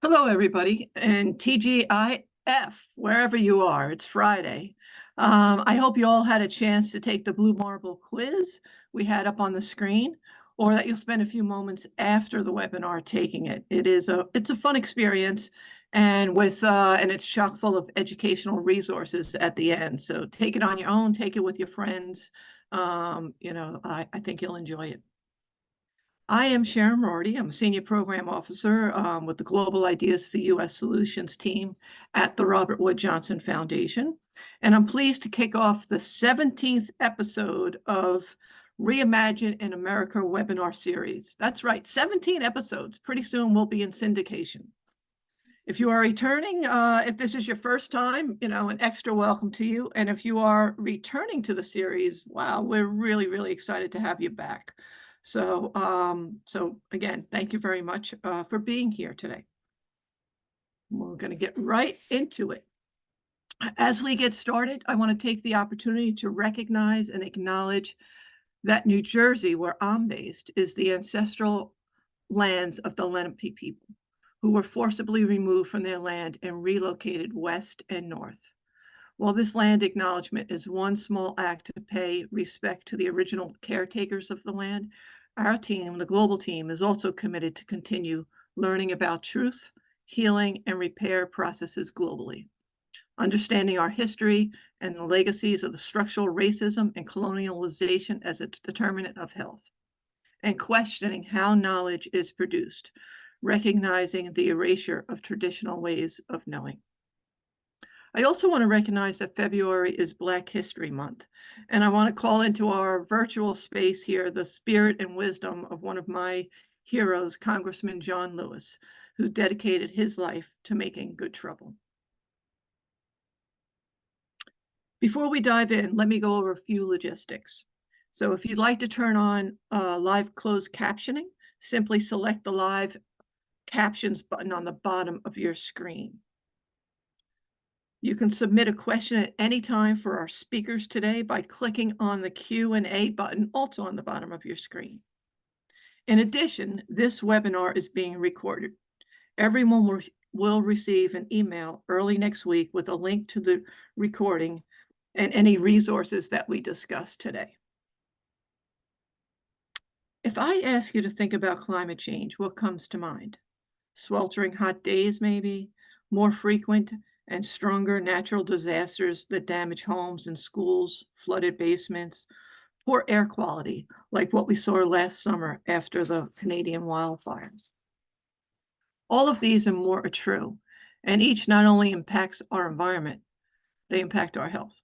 Hello, everybody, and TGIF, wherever you are, it's Friday. I hope you all had a chance to take the Blue Marble quiz we had up on the screen, or that you'll spend a few moments after the webinar taking it. It's a fun experience, and it's chock full of educational resources at the end. So take it on your own, take it with your friends. I think you'll enjoy it. I am Sharon Rorty. I'm a Senior Program Officer with the Global Ideas for U.S. Solutions team at the Robert Wood Johnson Foundation. And I'm pleased to kick off the 17th episode of Reimagined in America webinar series. That's right, 17 episodes. Pretty soon we'll be in syndication. If you are returning, if this is your first time, an extra welcome to you. And if you are returning to the series, wow, we're really, really excited to have you back. So again, thank you very much for being here today. We're going to get right into it. As we get started, I want to take the opportunity to recognize and acknowledge that New Jersey, where I'm based, is the ancestral lands of the Lenape people, who were forcibly removed from their land and relocated west and north. While this land acknowledgement is one small act to pay respect to the original caretakers of the land, our team, the global team, is also committed to continue learning about truth, healing, and repair processes globally. Understanding our history and the legacies of the structural racism and colonialization as a determinant of health, and questioning how knowledge is produced, recognizing the erasure of traditional ways of knowing. I also want to recognize that February is Black History Month, and I want to call into our virtual space here the spirit and wisdom of one of my heroes, Congressman John Lewis, who dedicated his life to making good trouble. Before we dive in, let me go over a few logistics. So if you'd like to turn on live closed captioning, simply select the live captions button on the bottom of your screen. You can submit a question at any time for our speakers today by clicking on the Q&A button also on the bottom of your screen. In addition, this webinar is being recorded. Everyone will receive an email early next week with a link to the recording and any resources that we discussed today. If I ask you to think about climate change, what comes to mind? Sweltering hot days, maybe? More frequent and stronger natural disasters that damage homes and schools, flooded basements, poor air quality, like what we saw last summer after the Canadian wildfires. All of these and more are true, and each not only impacts our environment, they impact our health.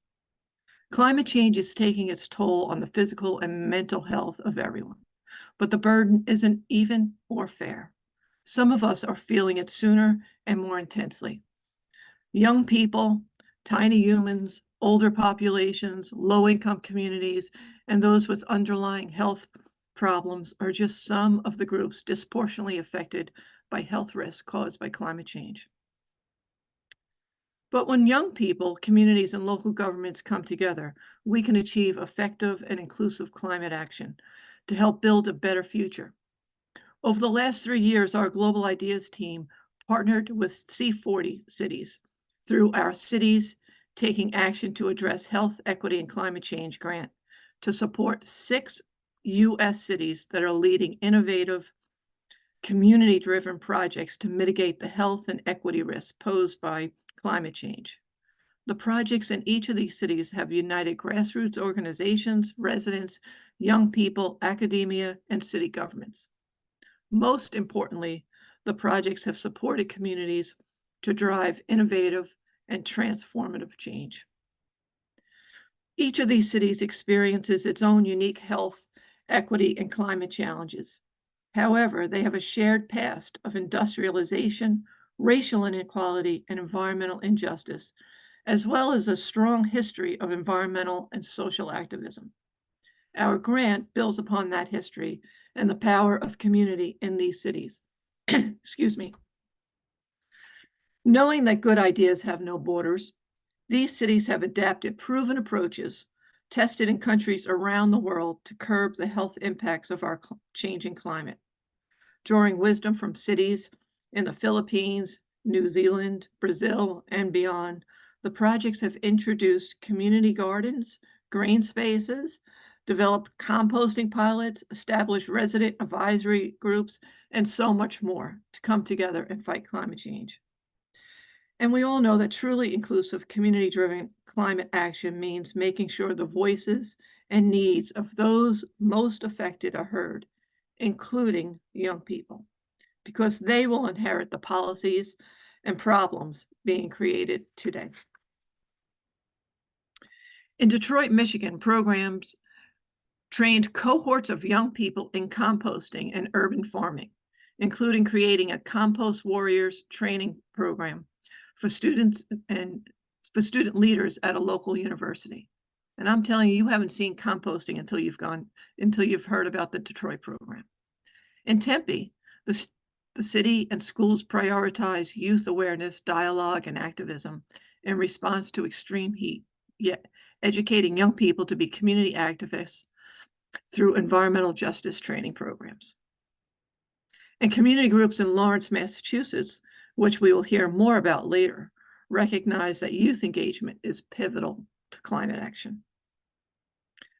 Climate change is taking its toll on the physical and mental health of everyone, but the burden isn't even or fair. Some of us are feeling it sooner and more intensely. Young people, tiny humans, older populations, low-income communities, and those with underlying health problems are just some of the groups disproportionately affected by health risks caused by climate change. But when young people, communities, and local governments come together, we can achieve effective and inclusive climate action to help build a better future. Over the last 3 years, our Global Ideas team partnered with C40 cities through our Cities Taking Action to Address Health, Equity, and Climate Change grant to support 6 U.S. cities that are leading innovative, community-driven projects to mitigate the health and equity risks posed by climate change. The projects in each of these cities have united grassroots organizations, residents, young people, academia, and city governments. Most importantly, the projects have supported communities to drive innovative and transformative change. Each of these cities experiences its own unique health, equity, and climate challenges. However, they have a shared past of industrialization, racial inequality, and environmental injustice, as well as a strong history of environmental and social activism. Our grant builds upon that history and the power of community in these cities. Excuse me. Knowing that good ideas have no borders, these cities have adapted proven approaches tested in countries around the world to curb the health impacts of our changing climate. Drawing wisdom from cities In the Philippines, New Zealand, Brazil, and beyond, the projects have introduced community gardens, green spaces, developed composting pilots, established resident advisory groups, and so much more to come together and fight climate change. And we all know that truly inclusive, community-driven climate action means making sure the voices and needs of those most affected are heard, including young people, because they will inherit the policies and problems being created today. In Detroit, Michigan, programs trained cohorts of young people in composting and urban farming, including creating a Compost Warriors training program for students and for student leaders at a local university. And I'm telling you, you haven't seen composting until you've heard about the Detroit program. In Tempe, the city and schools prioritize youth awareness, dialogue, and activism in response to extreme heat, yet educating young people to be community activists through environmental justice training programs. And community groups in Lawrence, Massachusetts, which we will hear more about later, recognize that youth engagement is pivotal to climate action.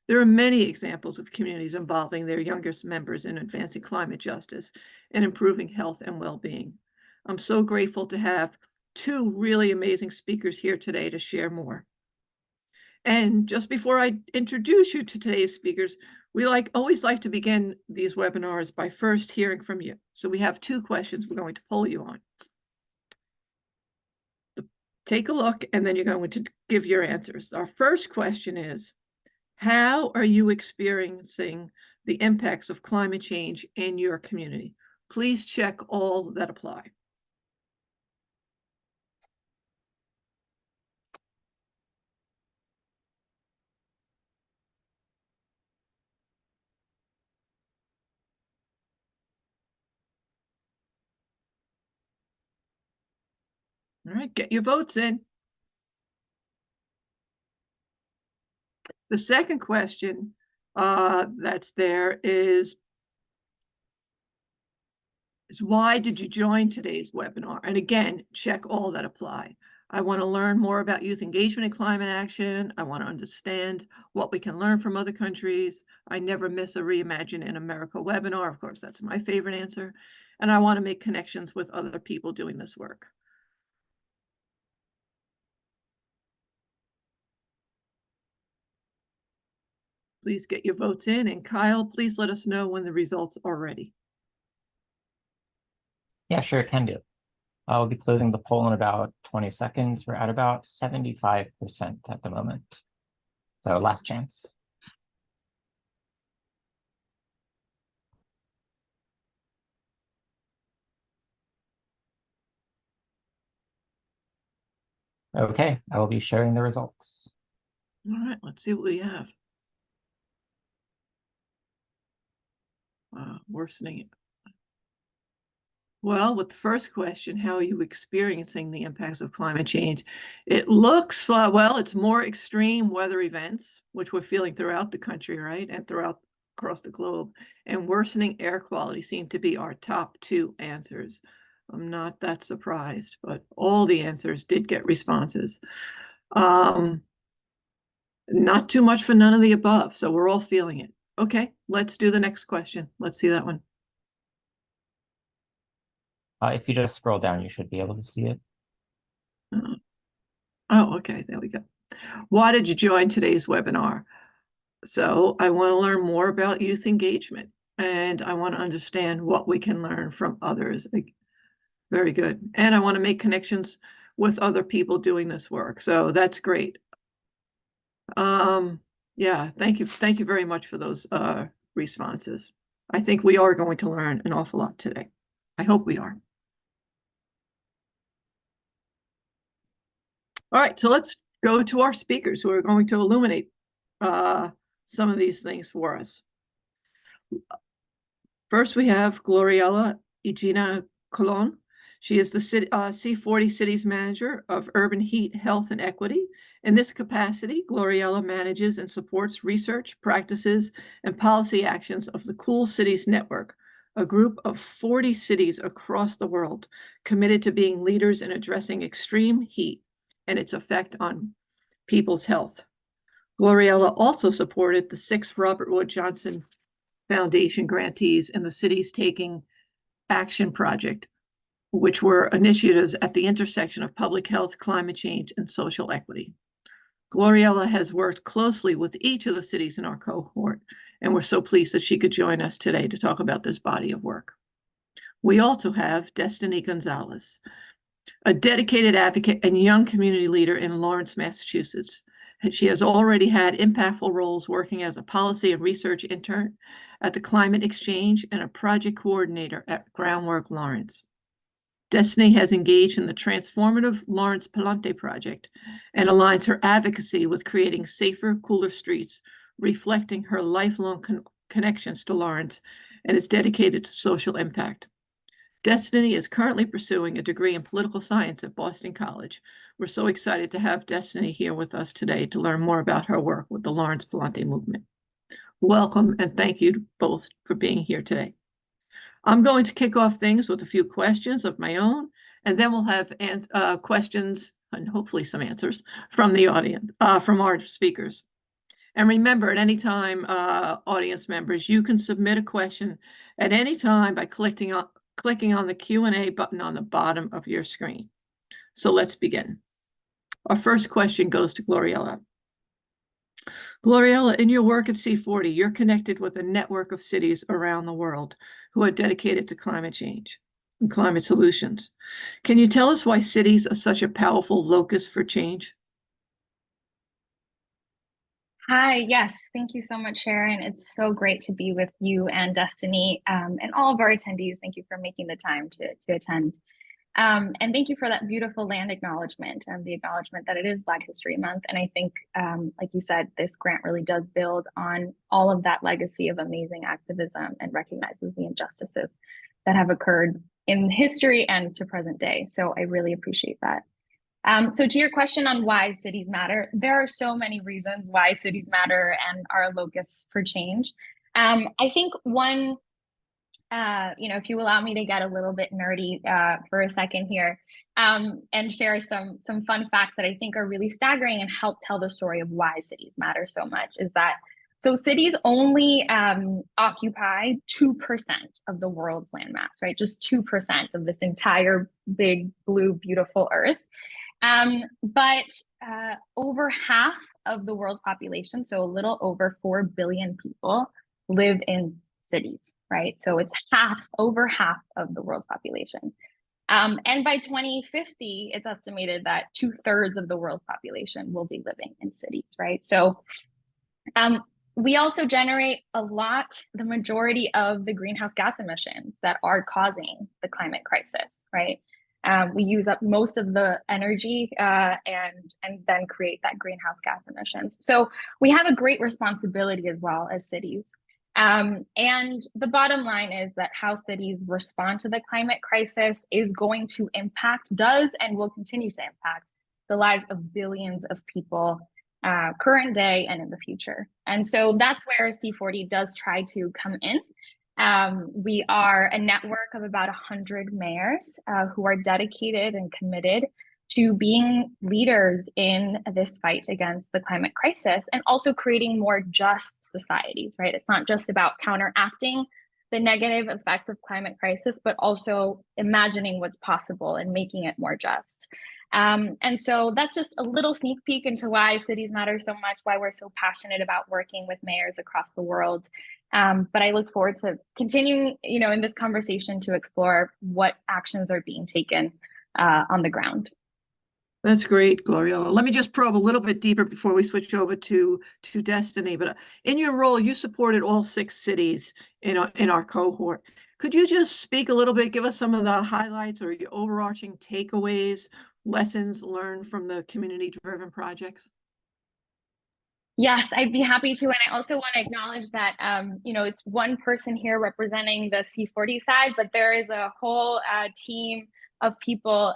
There are many examples of communities involving their youngest members in advancing climate justice and improving health and well-being. I'm so grateful to have two really amazing speakers here today to share more. And just before I introduce you to today's speakers, we always like to begin these webinars by first hearing from you. So we have two questions we're going to poll you on. Take a look, and then you're going to give your answers. Our first question is, how are you experiencing the impacts of climate change in your community? Please check all that apply. All right, get your votes in. The second question that's there is why did you join today's webinar? And again, check all that apply. I want to learn more about youth engagement in climate action. I want to understand what we can learn from other countries. I never miss a Reimagine in America webinar. Of course, that's my favorite answer. And I want to make connections with other people doing this work. Please get your votes in. And Kyle, please let us know when the results are ready. Yeah, sure, can do. I'll be closing the poll in about 20 seconds. We're at about 75% at the moment. So last chance. Okay, I will be sharing the results. All right, let's see what we have. Worsening. Well, with the first question, how are you experiencing the impacts of climate change? It looks, well, it's more extreme weather events, which we're feeling throughout the country, right? And across the globe. And worsening air quality seem to be our top two answers. I'm not that surprised, but all the answers did get responses. Not too much for none of the above, so we're all feeling it. Okay, let's do the next question. Let's see that one. If you just scroll down, you should be able to see it. Oh, okay, there we go. Why did you join today's webinar? So I want to learn more about youth engagement, and I want to understand what we can learn from others. Very good. And I want to make connections with other people doing this work. So that's great. Yeah, thank you. Thank you very much for those responses. I think we are going to learn an awful lot today. I hope we are. All right, so let's go to our speakers who are going to illuminate some of these things for us. First, we have Gloriella Egina Colon. She is the C40 Cities Manager of Urban Heat, Health, and Equity. In this capacity, Gloriella manages and supports research, practices, and policy actions of the Cool Cities Network, a group of 40 cities across the world committed to being leaders in addressing extreme heat and its effect on people's health. Gloriella also supported the 6 Robert Wood Johnson Foundation grantees in the Cities Taking Action Project, which were initiatives at the intersection of public health, climate change, and social equity. Gloriella has worked closely with each of the cities in our cohort, and we're so pleased that she could join us today to talk about this body of work. We also have Destiny Gonzalez, a dedicated advocate and young community leader in Lawrence, Massachusetts. And she has already had impactful roles working as a policy and research intern at the Climate Exchange and a project coordinator at Groundwork Lawrence. Destiny has engaged in the transformative Lawrence Palante project and aligns her advocacy with creating safer, cooler streets, reflecting her lifelong connections to Lawrence and is dedicated to social impact. Destiny is currently pursuing a degree in political science at Boston College. We're so excited to have Destiny here with us today to learn more about her work with the Lawrence Palante movement. Welcome, and thank you both for being here today. I'm going to kick off things with a few questions of my own, and then we'll have questions and hopefully some answers from the audience, from our speakers. And remember, at any time, audience members, you can submit a question at any time by clicking on the Q&A button on the bottom of your screen. So let's begin. Our first question goes to Gloriella. Gloriella, in your work at C40, you're connected with a network of cities around the world who are dedicated to climate change and climate solutions. Can you tell us why cities are such a powerful locus for change? Hi, yes, thank you so much, Sharon. It's so great to be with you and Destiny and all of our attendees. Thank you for making the time to attend. And thank you for that beautiful land acknowledgement and the acknowledgement that it is Black History Month. And I think, like you said, this grant really does build on all of that legacy of amazing activism and recognizes the injustices that have occurred in history and to present day. So I really appreciate that. So to your question on why cities matter, there are so many reasons why cities matter and are a locus for change. I think one, if you allow me to get a little bit nerdy for a second here, and share some fun facts that I think are really staggering and help tell the story of why cities matter so much, is that so cities only occupy 2% of the world's landmass, right? Just 2% of this entire big, blue, beautiful Earth. But over half of the world's population, so a little over 4 billion people, live in cities, right? So it's over half of the world's population. And by 2050, it's estimated that 2/3 of the world's population will be living in cities, right? So we also generate the majority of the greenhouse gas emissions that are causing the climate crisis, right? We use up most of the energy and then create that greenhouse gas emissions. So we have a great responsibility as well as cities. And the bottom line is that how cities respond to the climate crisis is going to does and will continue to impact the lives of billions of people, current day and in the future. And so that's where C40 does try to come in. We are a network of about 100 mayors who are dedicated and committed to being leaders in this fight against the climate crisis and also creating more just societies, right? It's not just about counteracting the negative effects of climate crisis, but also imagining what's possible and making it more just. And so that's just a little sneak peek into why cities matter so much, why we're so passionate about working with mayors across the world. But I look forward to continuing, in this conversation to explore what actions are being taken on the ground. That's great, Gloriella. Let me just probe a little bit deeper before we switch over to Destiny. But in your role, you supported all 6 cities in our cohort. Could you just speak a little bit, give us some of the highlights or your overarching takeaways, lessons learned from the community-driven projects? Yes, I'd be happy to. And I also want to acknowledge that, it's one person here representing the C40 side, but there is a whole team of people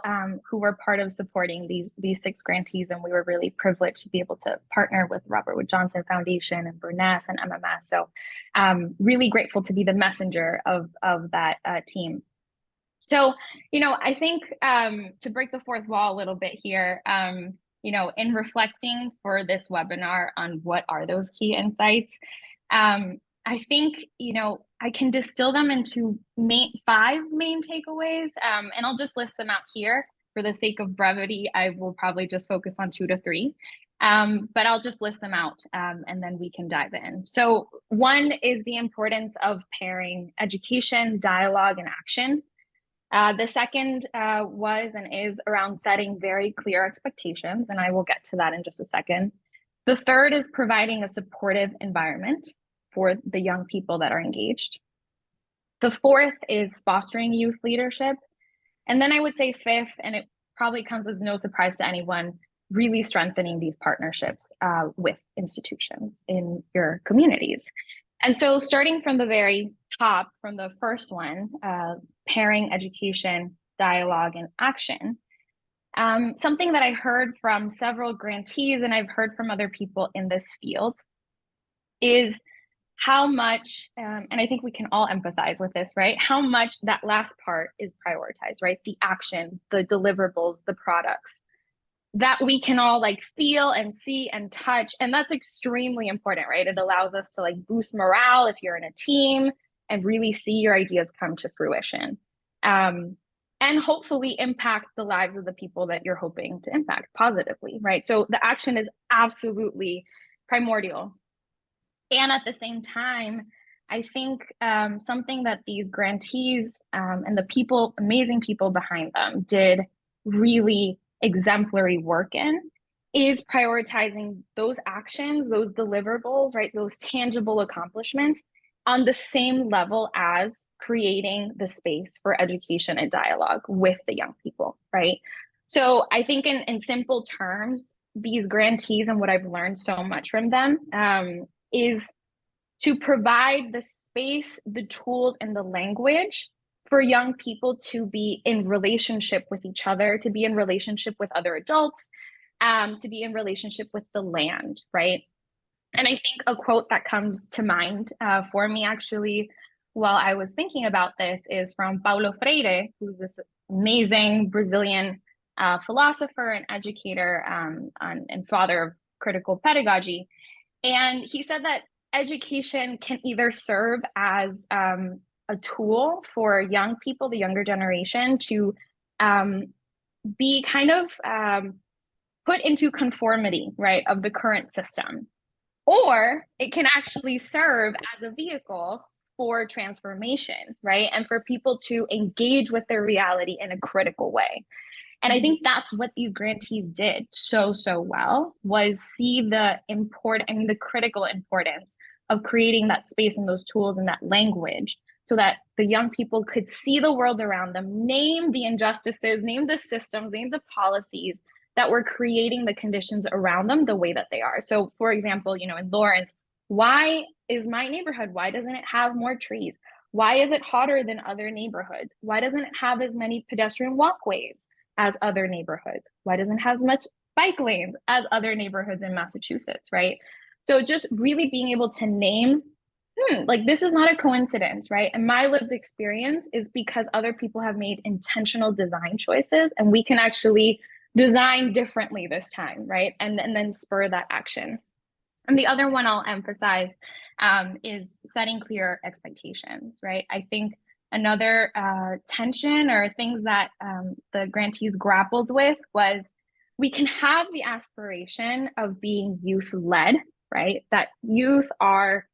who were part of supporting these 6 grantees. And we were really privileged to be able to partner with Robert Wood Johnson Foundation and Burness and MMS. So really grateful to be the messenger of that team. So, I think to break the fourth wall a little bit here, in reflecting for this webinar on what are those key insights, I think, I can distill them into 5 main takeaways, and I'll just list them out here. For the sake of brevity, I will probably just focus on 2 to 3, but I'll just list them out and then we can dive in. So 1 is the importance of pairing education, dialogue, and action. The second was and is around setting very clear expectations, and I will get to that in just a second. The third is providing a supportive environment for the young people that are engaged. The fourth is fostering youth leadership. And then I would say 5th, and it probably comes as no surprise to anyone, really strengthening these partnerships with institutions in your communities. And so starting from the very top, from the first one, pairing education, dialogue, and action, something that I heard from several grantees and I've heard from other people in this field is how much, and I think we can all empathize with this, right? How much that last part is prioritized, right? The action, the deliverables, the products that we can all feel and see and touch. And that's extremely important, right? It allows us to boost morale if you're in a team and really see your ideas come to fruition. And hopefully impact the lives of the people that you're hoping to impact positively, right? So the action is absolutely primordial. And at the same time, I think something that these grantees and the people, amazing people behind them, did really exemplary work in is prioritizing those actions, those deliverables, right? Those tangible accomplishments on the same level as creating the space for education and dialogue with the young people, right? So I think in simple terms, these grantees and what I've learned so much from them is to provide the space, the tools, and the language for young people to be in relationship with each other, to be in relationship with other adults, to be in relationship with the land, right? And I think a quote that comes to mind for me actually while I was thinking about this is from Paulo Freire, who's this amazing Brazilian philosopher and educator and father of critical pedagogy. And he said that education can either serve as a tool for young people, the younger generation, to be kind of put into conformity, right, of the current system. Or it can actually serve as a vehicle for transformation, right? And for people to engage with their reality in a critical way. And I think that's what these grantees did so well, was see the the critical importance of creating that space and those tools and that language so that the young people could see the world around them, name the injustices, name the systems, name the policies that were creating the conditions around them the way that they are. So for example, in Lawrence, why is my neighborhood, why doesn't it have more trees? Why is it hotter than other neighborhoods? Why doesn't it have as many pedestrian walkways as other neighborhoods? Why doesn't it have much bike lanes as other neighborhoods in Massachusetts, right? So just really being able to name, this is not a coincidence, right? And my lived experience is because other people have made intentional design choices and we can actually design differently this time, right? And then spur that action. And the other one I'll emphasize is setting clear expectations, right? I think another tension or things that the grantees grappled with was we can have the aspiration of being youth-led, right? That youth are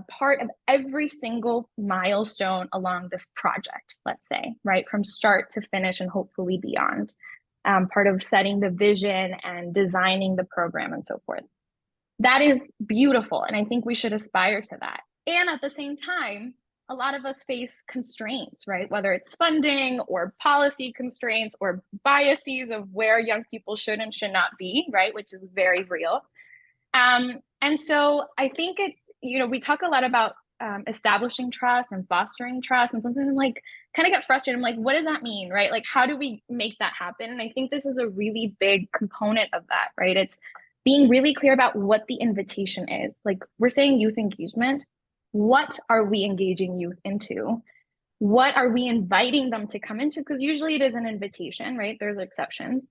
part of every single milestone along this project, let's say, right? From start to finish and hopefully beyond. Part of setting the vision and designing the program and so forth. That is beautiful. And I think we should aspire to that. And at the same time, a lot of us face constraints, right? Whether it's funding or policy constraints or biases of where young people should and should not be, right? Which is very real. And so I think we talk a lot about establishing trust and fostering trust, and sometimes I'm like, kind of get frustrated. I'm like, what does that mean, right? Like, how do we make that happen? And I think this is a really big component of that, right? It's being really clear about what the invitation is. Like, we're saying youth engagement. What are we engaging youth into? What are we inviting them to come into? Because usually it is an invitation, right? There's exceptions.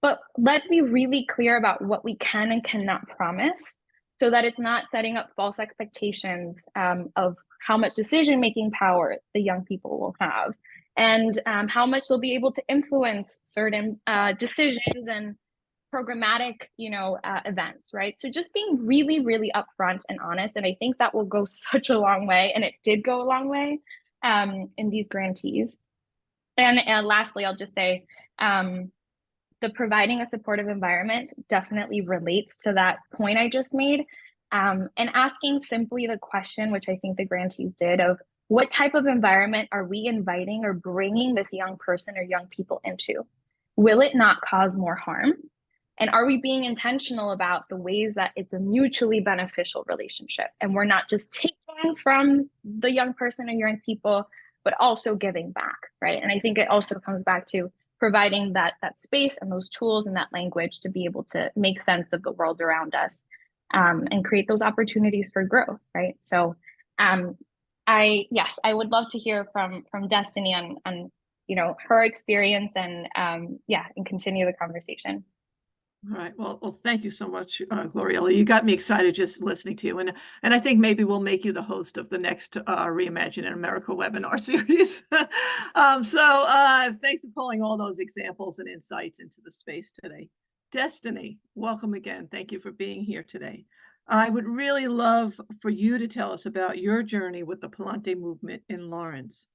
But let's be really clear about what we can and cannot promise, so that it's not setting up false expectations of how much decision-making power the young people will have, and how much they'll be able to influence certain decisions and programmatic, events, right? So just being really, really upfront and honest. And I think that will go such a long way. And it did go a long way in these grantees. And lastly, I'll just say, the providing a supportive environment definitely relates to that point I just made. And asking simply the question, which I think the grantees did, of what type of environment are we inviting or bringing this young person or young people into? Will it not cause more harm? And are we being intentional about the ways that it's a mutually beneficial relationship? And we're not just taking from the young person and young people, but also giving back, right? And I think it also comes back to providing that space and those tools and that language to be able to make sense of the world around us, and create those opportunities for growth, right? So I would love to hear from Destiny on her experience, and and continue the conversation. All right. Well, thank you so much, Gloriella. You got me excited just listening to you. And I think maybe we'll make you the host of the next Reimagine in America webinar series. Thanks for pulling all those examples and insights into the space today. Destiny, welcome again. Thank you for being here today. I would really love for you to tell us about your journey with the Palante movement in Lawrence.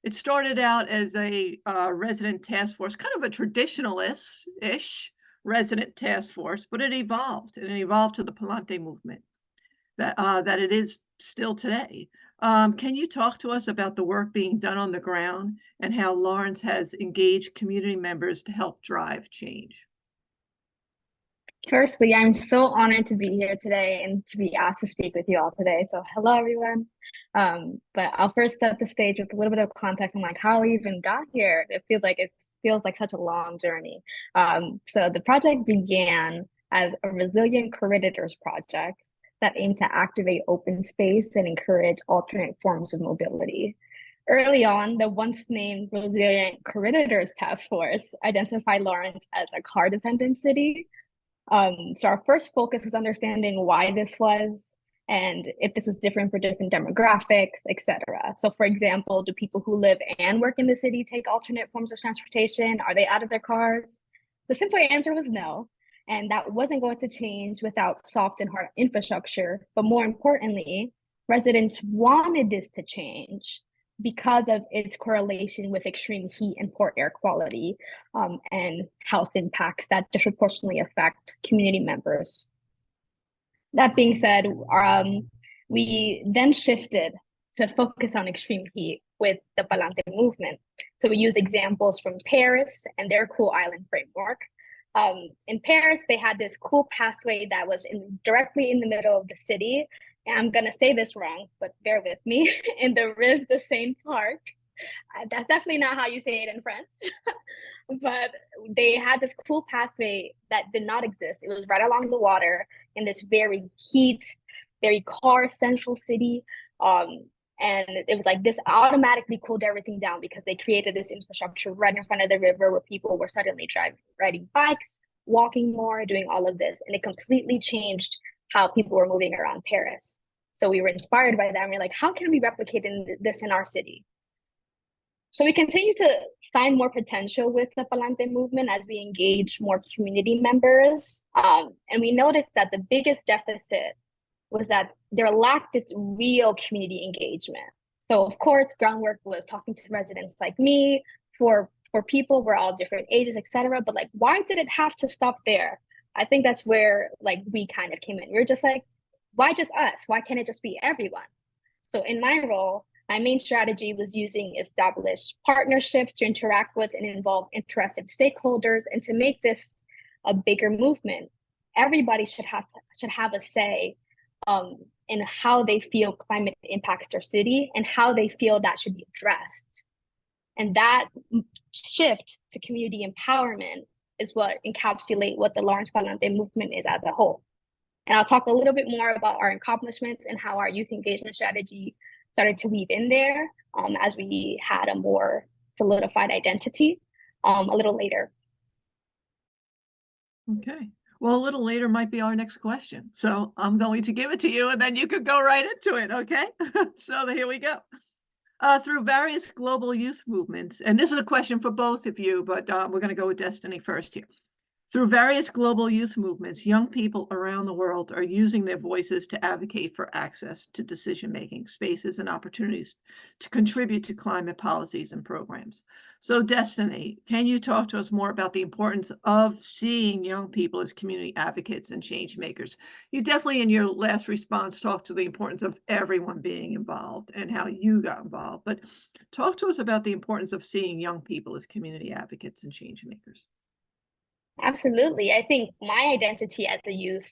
It started out as a resident task force, kind of a traditionalist-ish resident task force, but it evolved, and it evolved to the Palante movement that it is still today. Can you talk to us about the work being done on the ground and how Lawrence has engaged community members to help drive change? Firstly, I'm so honored to be here today and to be asked to speak with you all today. So hello, everyone. But I'll first set the stage with a little bit of context on like how we even got here. It feels like such a long journey. So the project began as a resilient corridors project that aimed to activate open space and encourage alternate forms of mobility. Early on, the once named Resilient Corridors Task Force identified Lawrence as a car-dependent city. So our first focus was understanding why this was, and if this was different for different demographics, etc. So for example, do people who live and work in the city take alternate forms of transportation? Are they out of their cars? The simple answer was no. And that wasn't going to change without soft and hard infrastructure. But more importantly, residents wanted this to change because of its correlation with extreme heat and poor air quality, and health impacts that disproportionately affect community members. That being said, we then shifted to focus on extreme heat with the Palante movement. So we use examples from Paris and their cool island framework. In Paris, they had this cool pathway that was directly in the middle of the city. And I'm gonna say this wrong, but bear with me, in the Rive de Seine Park. That's definitely not how you say it in France. But they had this cool pathway that did not exist. It was right along the water in this very very car central city. And it was like this automatically cooled everything down because they created this infrastructure right in front of the river where people were suddenly riding bikes, walking more, doing all of this. And it completely changed how people were moving around Paris. So we were inspired by that. And we're like, how can we replicate this in our city? So we continue to find more potential with the Palante movement as we engage more community members. And we noticed that the biggest deficit was that there lacked this real community engagement. So of course, groundwork was talking to residents like me, for people, we're all different ages, etc. But like, why did it have to stop there? I think that's where like we kind of came in. We were just like, why just us? Why can't it just be everyone? So in my role, my main strategy was using established partnerships to interact with and involve interested stakeholders, and to make this a bigger movement. Everybody should have a say in how they feel climate impacts their city and how they feel that should be addressed. And that shift to community empowerment is what encapsulates what the Lawrence Palante movement is as a whole. And I'll talk a little bit more about our accomplishments and how our youth engagement strategy started to weave in there as we had a more solidified identity a little later. Okay. Well, a little later might be our next question. So I'm going to give it to you and then you could go right into it. Okay. So here we go. Through various global youth movements, and this is a question for both of you, but we're going to go with Destiny first here. Through various global youth movements, young people around the world are using their voices to advocate for access to decision-making spaces and opportunities to contribute to climate policies and programs. So Destiny, can you talk to us more about the importance of seeing young people as community advocates and change makers? You definitely in your last response talked to the importance of everyone being involved and how you got involved, but talk to us about the importance of seeing young people as community advocates and change makers. Absolutely. I think my identity as a youth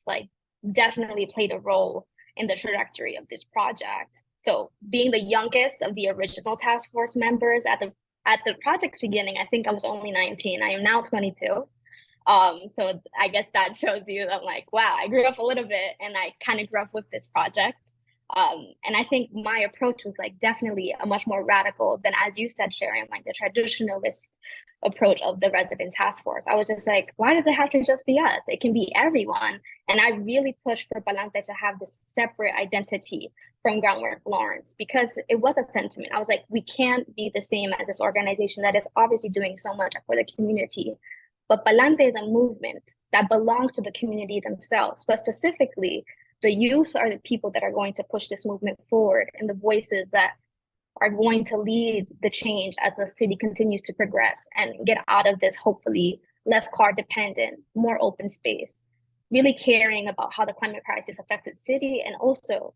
definitely played a role in the trajectory of this project. So being the youngest of the original task force members at the project's beginning, I think I was only 19. I am now 22. So I guess that shows you that I'm like, wow, I grew up a little bit and I kind of grew up with this project. And I think my approach was definitely a much more radical than, as you said, Sharon, the traditionalist approach of the resident task force. I was just like, why does it have to just be us? It can be everyone. And I really pushed for Palante to have this separate identity from Groundwork Lawrence because it was a sentiment. I was like, we can't be the same as this organization that is obviously doing so much for the community. But Palante is a movement that belongs to the community themselves, but specifically, the youth are the people that are going to push this movement forward and the voices that are going to lead the change as the city continues to progress and get out of this hopefully less car dependent, more open space, really caring about how the climate crisis affects its city and also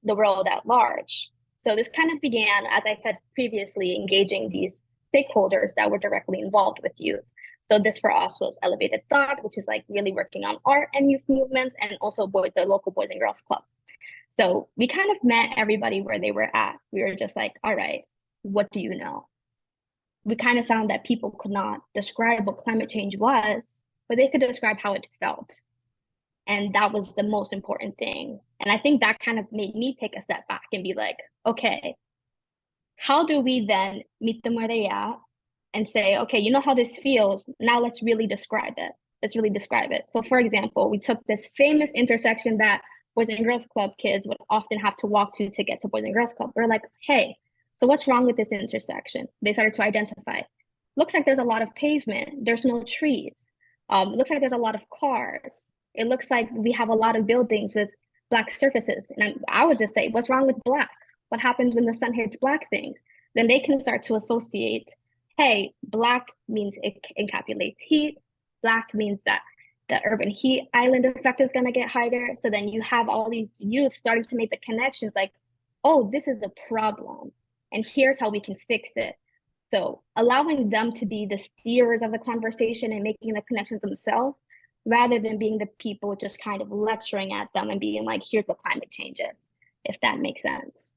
the world at large. So this kind of began, as I said previously, engaging these stakeholders that were directly involved with youth. So this for us was Elevated Thought, which is really working on art and youth movements, and also the local Boys and Girls Club. So we kind of met everybody where they were at. We were just like, all right, what do you know? We kind of found that people could not describe what climate change was, but they could describe how it felt. And that was the most important thing. And I think that kind of made me take a step back and be like, okay, how do we then meet them where they are and say, okay, you know how this feels, now let's really describe it. Let's really describe it. So for example, we took this famous intersection that Boys and Girls Club kids would often have to walk to get to Boys and Girls Club. We're like, hey, so what's wrong with this intersection? They started to identify. Looks like there's a lot of pavement. There's no trees. Looks like there's a lot of cars. It looks like we have a lot of buildings with black surfaces. And I would just say, what's wrong with black? What happens when the sun hits black things? Then they can start to associate, hey, black means it encapsulates heat. Black means that the urban heat island effect is going to get higher. So then you have all these youth starting to make the connections like, oh, this is a problem. And here's how we can fix it. So allowing them to be the steerers of the conversation and making the connections themselves, rather than being the people just kind of lecturing at them and being like, here's what climate change is, if that makes sense.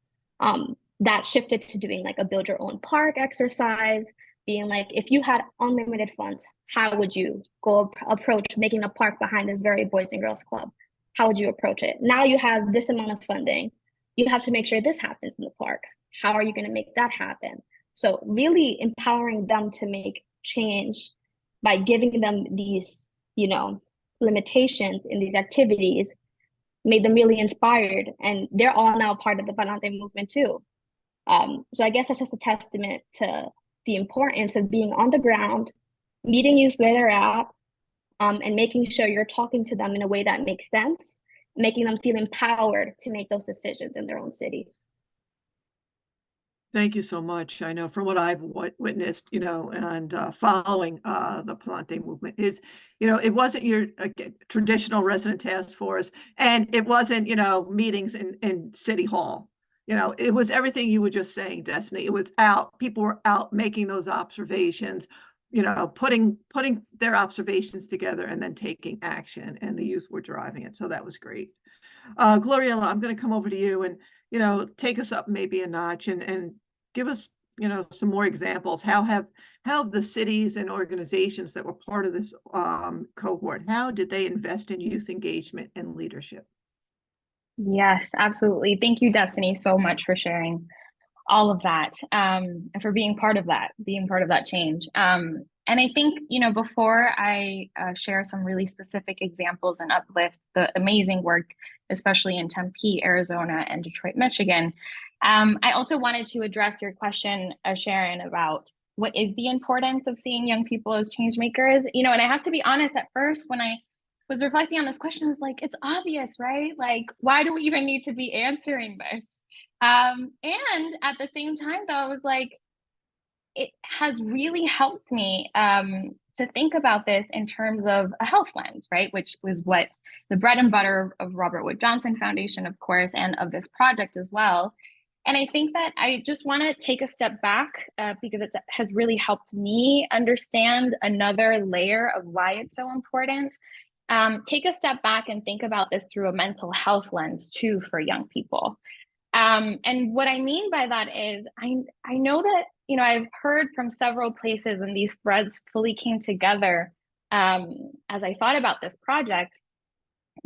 That shifted to doing a build your own park exercise, being like, if you had unlimited funds, how would you go approach making a park behind this very Boys and Girls Club? How would you approach it? Now you have this amount of funding. You have to make sure this happens in the park. How are you going to make that happen? So really empowering them to make change by giving them these, limitations in these activities made them really inspired. And they're all now part of the Palante movement too. So I guess that's just a testament to the importance of being on the ground, meeting youth where they're at, and making sure you're talking to them in a way that makes sense, making them feel empowered to make those decisions in their own city. Thank you so much. I know from what I've witnessed, and following the Palante movement is, it wasn't your traditional resident task force, and it wasn't, meetings in City Hall. It was everything you were just saying, Destiny. It was out. People were out making those observations, putting their observations together and then taking action, and the youth were driving it. So that was great. Gloriella, I'm going to come over to you and, take us up maybe a notch and give us, some more examples. How have the cities and organizations that were part of this cohort, how did they invest in youth engagement and leadership? Yes, absolutely. Thank you, Destiny, so much for sharing all of that, and for being part of that change. And I think, before I share some really specific examples and uplift the amazing work, especially in Tempe, Arizona, and Detroit, Michigan, I also wanted to address your question, Sharon, about what is the importance of seeing young people as change makers. And I have to be honest, at first, when I was reflecting on this question, I was like, it's obvious, right? Like, why do we even need to be answering this? And at the same time, though, I was like, it has really helped me to think about this in terms of a health lens, right? Which was what the bread and butter of Robert Wood Johnson Foundation, of course, and of this project as well. And I think that I just want to take a step back because it has really helped me understand another layer of why it's so important. Take a step back and think about this through a mental health lens too for young people. And what I mean by that is I know that, I've heard from several places, and these threads fully came together as I thought about this project,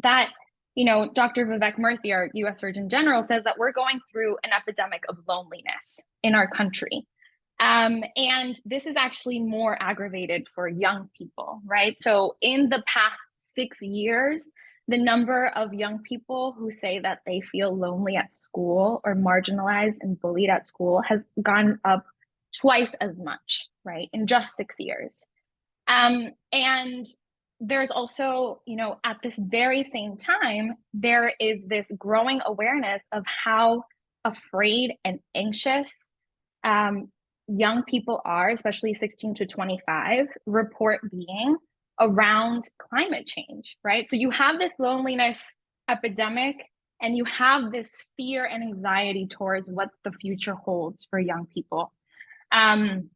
that, Dr. Vivek Murthy, our US Surgeon General, says that we're going through an epidemic of loneliness in our country. And this is actually more aggravated for young people, right? So in the past 6 years, the number of young people who say that they feel lonely at school or marginalized and bullied at school has gone up twice as much, right, in just 6 years. And there's also, at this very same time, there is this growing awareness of how afraid and anxious young people are, especially 16 to 25, report being around climate change, right? So you have this loneliness epidemic, and you have this fear and anxiety towards what the future holds for young people. And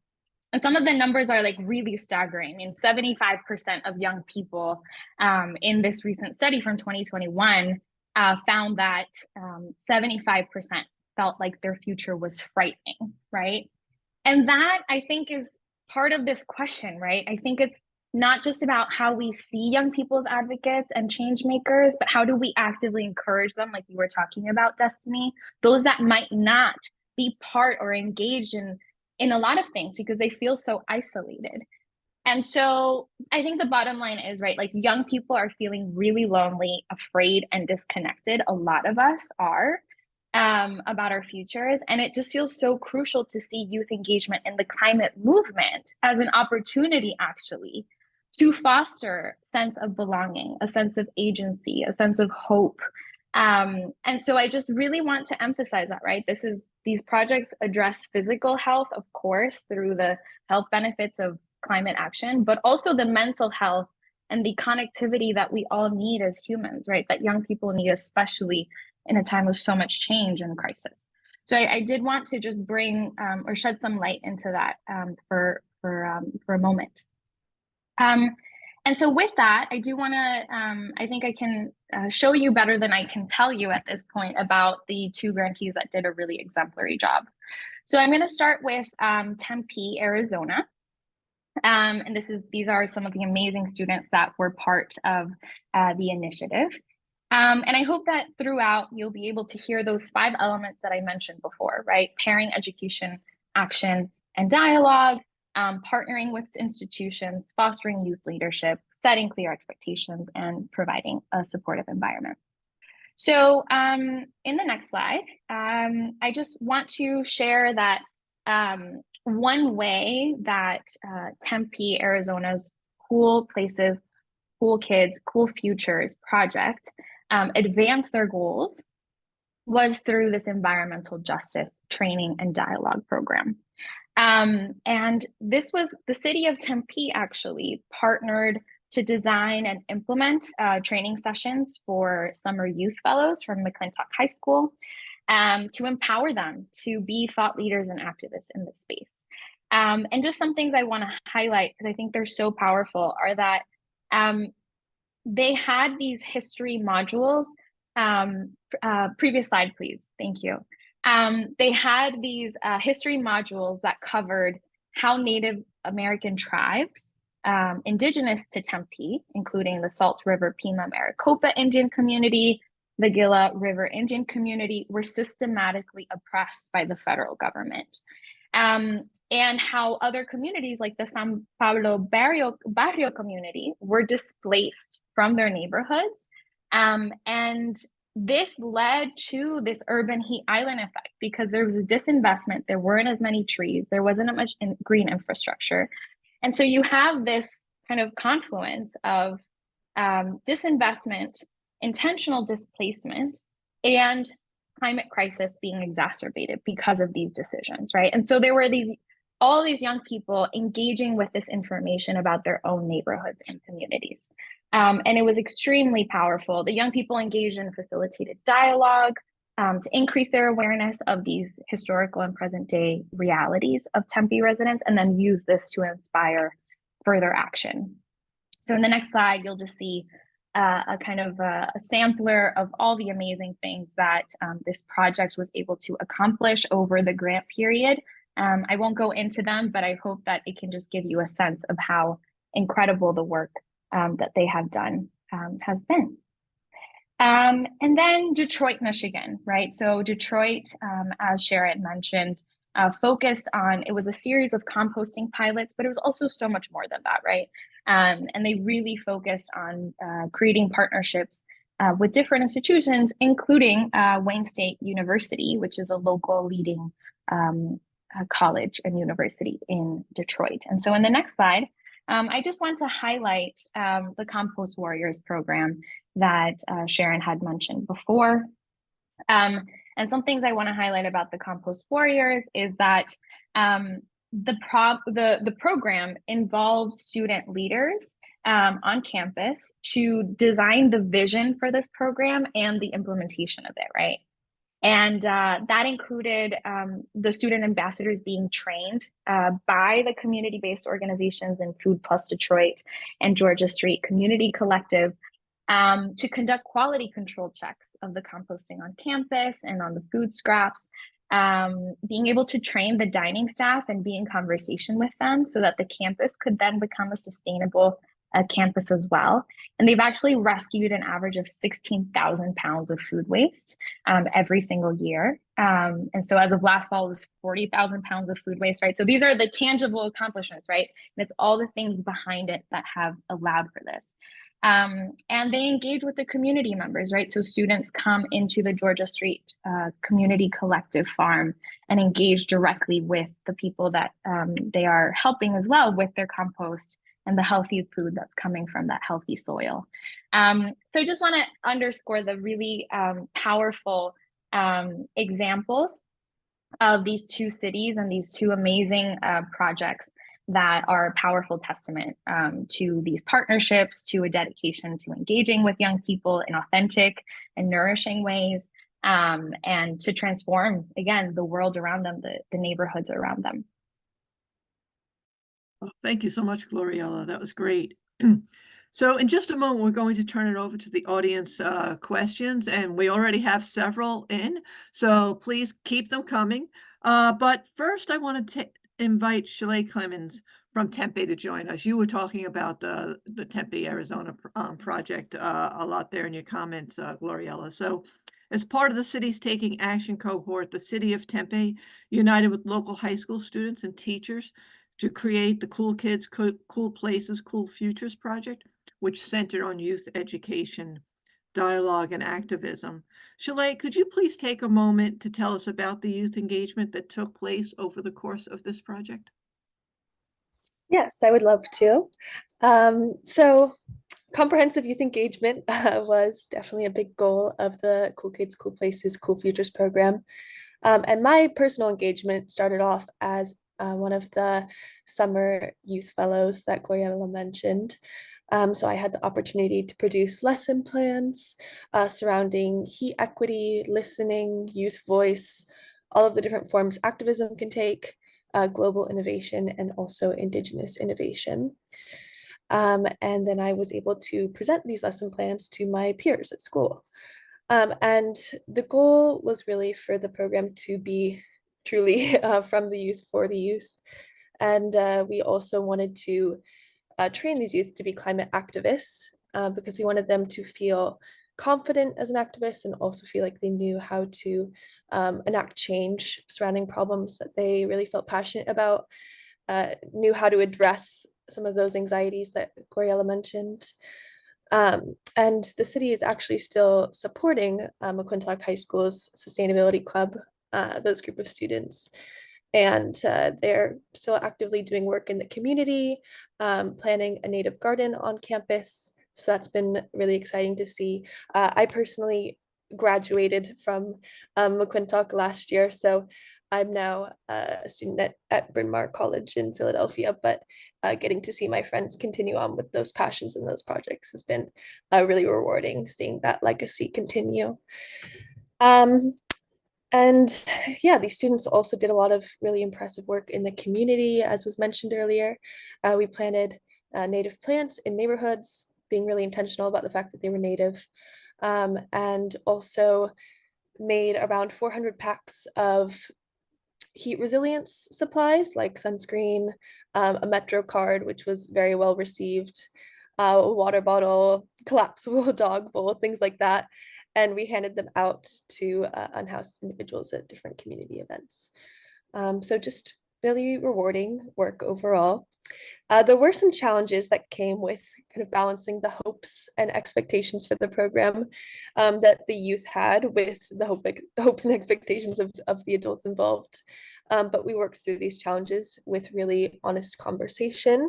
some of the numbers are like really staggering. I mean, 75% of young people in this recent study from 2021 found that 75% felt like their future was frightening, right? And that, I think, is part of this question, right? I think it's not just about how we see young people as advocates and change makers, but how do we actively encourage them, like you were talking about, Destiny, those that might not be part or engaged in a lot of things because they feel so isolated. And so I think the bottom line is, right, like young people are feeling really lonely, afraid, and disconnected. A lot of us are about our futures. And it just feels so crucial to see youth engagement in the climate movement as an opportunity, actually, to foster sense of belonging, a sense of agency, a sense of hope. And so I just really want to emphasize that, right? These projects address physical health, of course, through the health benefits of climate action, but also the mental health and the connectivity that we all need as humans, right? That young people need, especially in a time of so much change and crisis. So I did want to just bring or shed some light into that for a moment. And so with that, I do want to, I think I can show you better than I can tell you at this point about the 2 grantees that did a really exemplary job. So I'm going to start with Tempe, Arizona. And these are some of the amazing students that were part of the initiative. And I hope that throughout you'll be able to hear those 5 elements that I mentioned before, right? Pairing education, action, and dialogue, partnering with institutions, fostering youth leadership, setting clear expectations, and providing a supportive environment. So in the next slide, I just want to share that one way that Tempe, Arizona's Cool Places, Cool Kids, Cool Futures project advance their goals was through this environmental justice training and dialogue program. And this was the city of Tempe actually partnered to design and implement training sessions for summer youth fellows from McClintock High School to empower them to be thought leaders and activists in this space. And just some things I want to highlight because I think they're so powerful are that they had these history modules Previous slide, please. Thank you. They had these history modules that covered how Native American tribes indigenous to Tempe, including the Salt River Pima Maricopa Indian community, the Gila River Indian community, were systematically oppressed by the federal government. And how other communities like the San Pablo Barrio community were displaced from their neighborhoods. And this led to this urban heat island effect because there was a disinvestment. There weren't as many trees. There wasn't as much green infrastructure. And so you have this kind of confluence of disinvestment, intentional displacement, and climate crisis being exacerbated because of these decisions, right? And so there were all these young people engaging with this information about their own neighborhoods and communities. And it was extremely powerful. The young people engaged in facilitated dialogue to increase their awareness of these historical and present day realities of Tempe residents, and then use this to inspire further action. So in the next slide, you'll just see a kind of a sampler of all the amazing things that this project was able to accomplish over the grant period. I won't go into them, but I hope that it can just give you a sense of how incredible the work that they have done has been. And then Detroit, Michigan, right? So Detroit, as Sharon mentioned, focused on, it was a series of composting pilots, but it was also so much more than that, right? And they really focused on creating partnerships with different institutions, including Wayne State University, which is a local leading college and university in Detroit. And so in the next slide, I just want to highlight the Compost Warriors program that Sharon had mentioned before. And some things I want to highlight about the Compost Warriors is that the program involves student leaders on campus to design the vision for this program and the implementation of it, right? And that included the student ambassadors being trained by the community-based organizations in Food Plus Detroit and Georgia Street Community Collective to conduct quality control checks of the composting on campus and on the food scraps, being able to train the dining staff and be in conversation with them so that the campus could then become a sustainable campus as well. And they've actually rescued an average of 16,000 pounds of food waste every single year. And so as of last fall, it was 40,000 pounds of food waste, right? So these are the tangible accomplishments, right? And it's all the things behind it that have allowed for this. And they engage with the community members, right? So students come into the Georgia Street Community Collective Farm and engage directly with the people that they are helping as well with their compost and the healthy food that's coming from that healthy soil. So I just want to underscore the really powerful examples of these two cities and these two amazing projects that are a powerful testament to these partnerships, to a dedication to engaging with young people in authentic and nourishing ways, and to transform, again, the world around them, the neighborhoods around them. Well, thank you so much, Gloriella. That was great. So in just a moment, we're going to turn it over to the audience questions, and we already have several in, so please keep them coming. But first, I want to invite Shelley Clemens from Tempe to join us. You were talking about the Tempe, Arizona project a lot there in your comments, Gloriella. So as part of the Cities Taking Action cohort, the city of Tempe united with local high school students and teachers to create the Cool Kids, Cool Places, Cool Futures project, which centered on youth education, dialogue, and activism. Shelley, could you please take a moment to tell us about the youth engagement that took place over the course of this project? Yes, I would love to. So comprehensive youth engagement was definitely a big goal of the Cool Kids, Cool Places, Cool Futures program. And my personal engagement started off as one of the summer youth fellows that Gloriella mentioned. So I had the opportunity to produce lesson plans surrounding heat equity, listening, youth voice, all of the different forms activism can take, global innovation, and also Indigenous innovation. And then I was able to present these lesson plans to my peers at school. And the goal was really for the program to be truly from the youth for the youth. And we also wanted to train these youth to be climate activists because we wanted them to feel confident as an activist and also feel like they knew how to enact change surrounding problems that they really felt passionate about, knew how to address some of those anxieties that Gloriella mentioned. And the city is actually still supporting McClintock High School's Sustainability Club, those group of students. And they're still actively doing work in the community, planting a native garden on campus. So that's been really exciting to see. I personally graduated from McClintock last year, so I'm now a student at Bryn Mawr College in Philadelphia, but getting to see my friends continue on with those passions and those projects has been really rewarding, seeing that legacy continue. And yeah, these students also did a lot of really impressive work in the community, as was mentioned earlier. We planted native plants in neighborhoods, being really intentional about the fact that they were native, and also made around 400 packs of heat resilience supplies like sunscreen, a Metro card, which was very well received, a water bottle, collapsible dog bowl, things like that. And we handed them out to unhoused individuals at different community events. So just really rewarding work overall. There were some challenges that came with kind of balancing the hopes and expectations for the program that the youth had with the hopes and expectations of the adults involved. But we worked through these challenges with really honest conversation.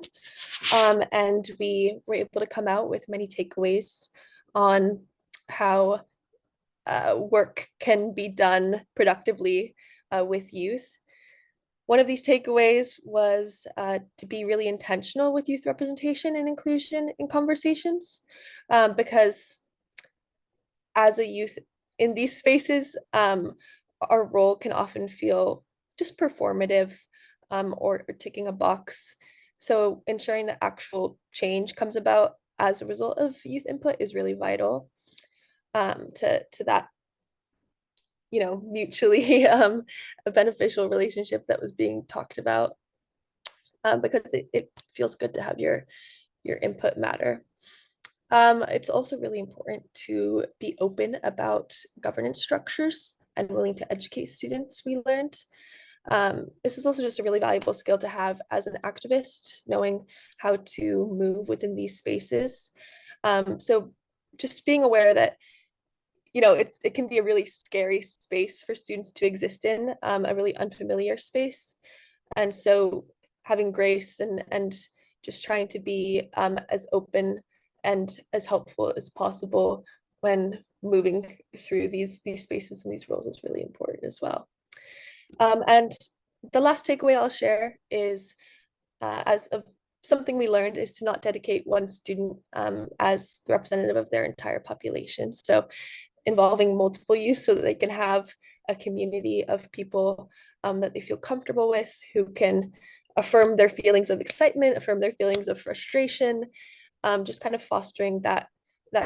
And we were able to come out with many takeaways on how work can be done productively with youth. One of these takeaways was to be really intentional with youth representation and inclusion in conversations, because as a youth in these spaces, our role can often feel just performative or ticking a box. So ensuring that actual change comes about as a result of youth input is really vital to that, you know, mutually beneficial relationship that was being talked about, because it feels good to have your input matter. It's also really important to be open about governance structures and willing to educate students, we learned. This is also just a really valuable skill to have as an activist, knowing how to move within these spaces. So just being aware that, you know, it can be a really scary space for students to exist in, a really unfamiliar space. And so having grace and just trying to be as open and as helpful as possible when moving through these spaces and these roles is really important as well. And the last takeaway I'll share is as of something we learned is to not dedicate one student as the representative of their entire population. So involving multiple youth so that they can have a community of people that they feel comfortable with, who can affirm their feelings of excitement, affirm their feelings of frustration, just kind of fostering that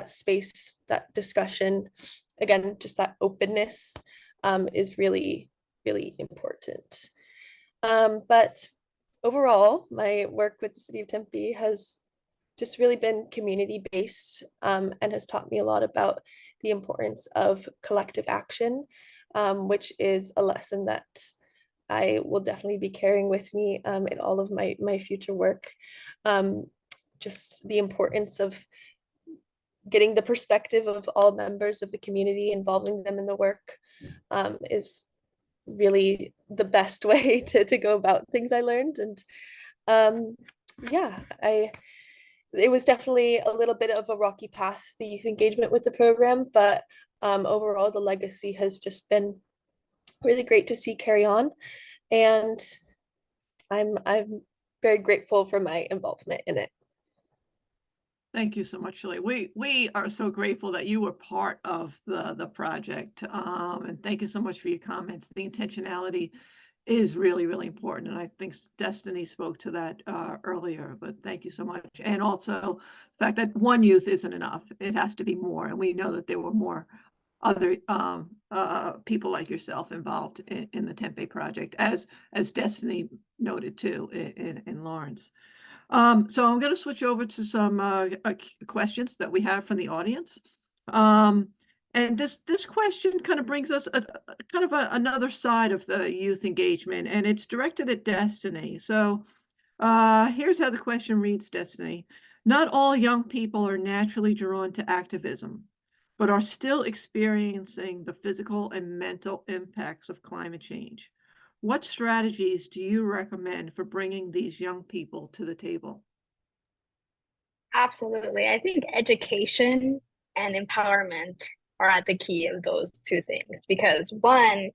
space, that discussion. Again, just that openness is really, really important. But overall, my work with the City of Tempe has just really been community-based and has taught me a lot about the importance of collective action, which is a lesson that I will definitely be carrying with me in all of my future work. Just the importance of getting the perspective of all members of the community, involving them in the work is really the best way to go about things I learned. And yeah, it was definitely a little bit of a rocky path, the youth engagement with the program, but overall the legacy has just been really great to see carry on. And I'm very grateful for my involvement in it. Thank you so much, Shirley. We are so grateful that you were part of the project. And thank you so much for your comments. The intentionality is really, really important. And I think Destiny spoke to that earlier, but thank you so much. And also the fact that one youth isn't enough. It has to be more. And we know that there were more other people like yourself involved in the Tempe project, as Destiny noted too in Lawrence. So I'm going to switch over to some questions that we have from the audience. And this question kind of brings us another side of the youth engagement, and it's directed at Destiny. So here's how the question reads, Destiny. Not all young people are naturally drawn to activism, but are still experiencing the physical and mental impacts of climate change. What strategies do you recommend for bringing these young people to the table? Absolutely. I think education and empowerment are at the key of those two things because one,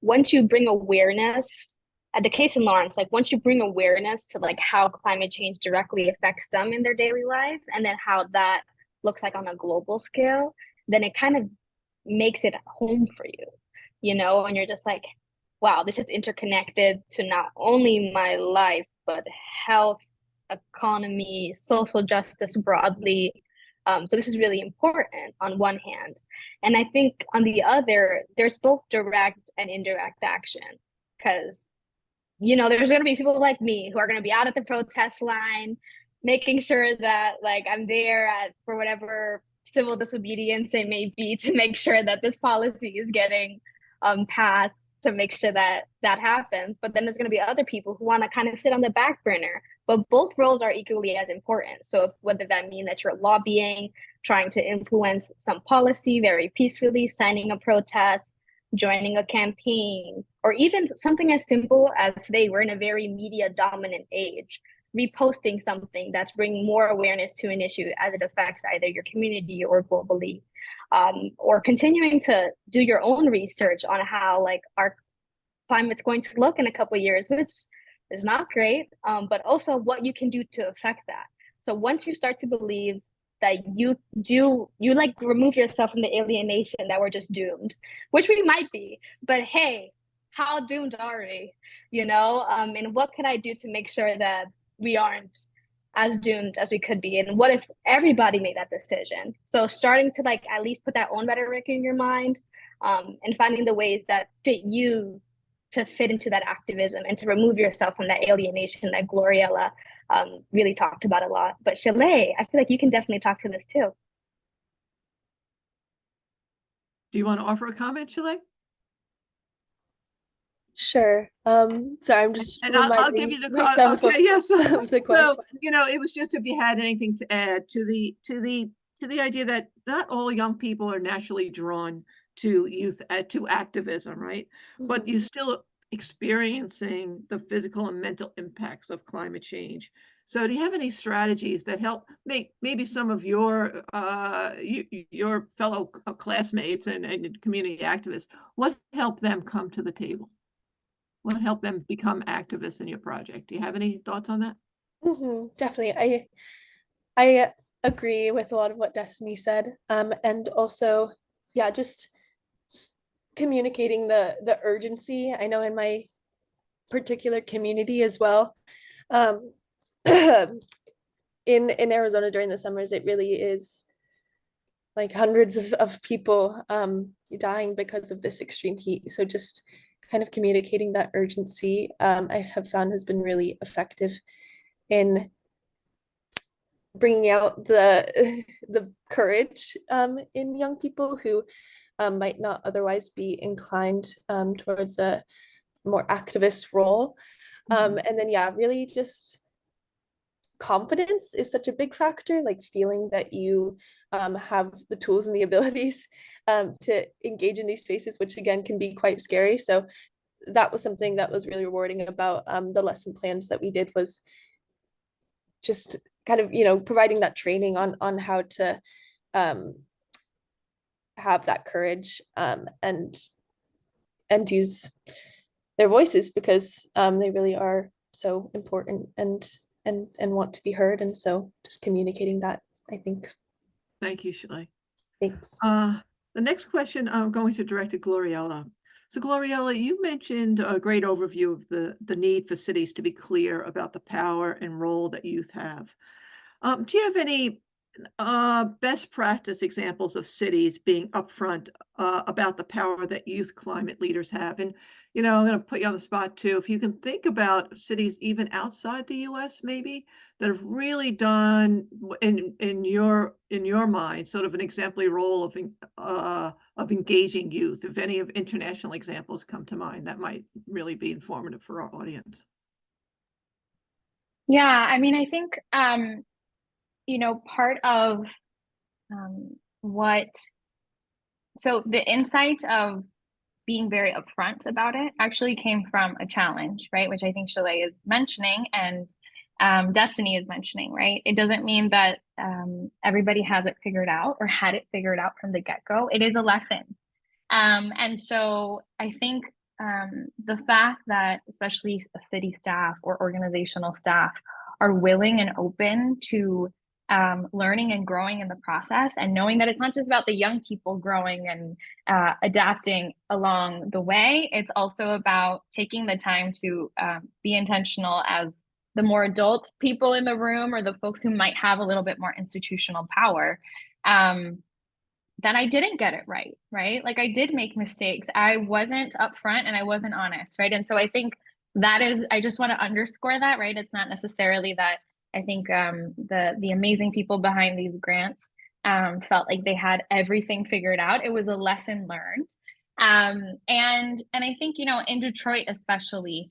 once you bring awareness, at the case in Lawrence, like once you bring awareness to like how climate change directly affects them in their daily life and then how that looks like on a global scale, then it kind of makes it home for you, you know, and you're just like, wow, this is interconnected to not only my life, but health, economy, social justice broadly. So this is really important on one hand. And I think on the other, there's both direct and indirect action because, you know, there's going to be people like me who are going to be out at the protest line, making sure that like I'm there for whatever civil disobedience it may be to make sure that this policy is getting passed to make sure that that happens. But then there's going to be other people who want to kind of sit on the back burner. But both roles are equally as important. So whether that means that you're lobbying, trying to influence some policy very peacefully, signing a protest, joining a campaign, or even something as simple as today, we're in a very media dominant age, reposting something that's bringing more awareness to an issue as it affects either your community or globally, or continuing to do your own research on how like our climate's going to look in a couple of years, which is not great, but also what you can do to affect that. So once you start to believe that you like remove yourself from the alienation that we're just doomed, which we might be, but hey, how doomed are we? You know, and what could I do to make sure that we aren't as doomed as we could be? And what if everybody made that decision? So starting to like at least put that own rhetoric in your mind, and finding the ways that fit you to fit into that activism and to remove yourself from that alienation that Gloriella really talked about a lot. But Chalet, I feel like you can definitely talk to this too. Do you want to offer a comment, Chalet? Sure. Sorry, I'm just And I'll give you the myself okay, yes. of the question. So, you know, it was just if you had anything to add to the idea that not all young people are naturally drawn to youth to activism, right? But Mhm. you're still experiencing the physical and mental impacts of climate change. So do you have any strategies that help make maybe some of your fellow classmates and community activists, what helped them come to the table? What helped them become activists in your project? Do you have any thoughts on that? Definitely. I agree with a lot of what Destiny said. And also, yeah, just communicating the urgency. I know in my particular community as well. Um, in Arizona during the summers, it really is like hundreds of people dying because of this extreme heat. So just kind of communicating that urgency, I have found has been really effective in bringing out the courage in young people who might not otherwise be inclined towards a more activist role. And then, yeah, really just confidence is such a big factor, like feeling that you have the tools and the abilities to engage in these spaces, which again can be quite scary. So that was something that was really rewarding about the lesson plans that we did, was just kind of, you know, providing that training on how to have that courage and use their voices, because they really are so important and want to be heard. And so just communicating that, I think. Thank you, Shalay. Thanks. The next question I'm going to direct to Gloriella. So Gloriella, you mentioned a great overview of the need for cities to be clear about the power and role that youth have. Do you have any best practice examples of cities being upfront about the power that youth climate leaders have. And, I'm going to put you on the spot too. If you can think about cities even outside the US, maybe, that have really done in your mind sort of an exemplary role of engaging youth. If any of international examples come to mind, that might really be informative for our audience. Yeah, I mean, I think part of so the insight of being very upfront about it actually came from a challenge, right? Which I think Shalay is mentioning and Destiny is mentioning, right? It doesn't mean that everybody has it figured out or had it figured out from the get-go. It is a lesson. And so I think the fact that especially a city staff or organizational staff are willing and open to learning and growing in the process, and knowing that it's not just about the young people growing and adapting along the way, it's also about taking the time to be intentional as the more adult people in the room or the folks who might have a little bit more institutional power. That I didn't get it right? Like I did make mistakes. I wasn't upfront and I wasn't honest, right? And so I think that is, I just want to underscore that, right? It's not necessarily that I think the amazing people behind these grants felt like they had everything figured out. It was a lesson learned. And I think, in Detroit especially,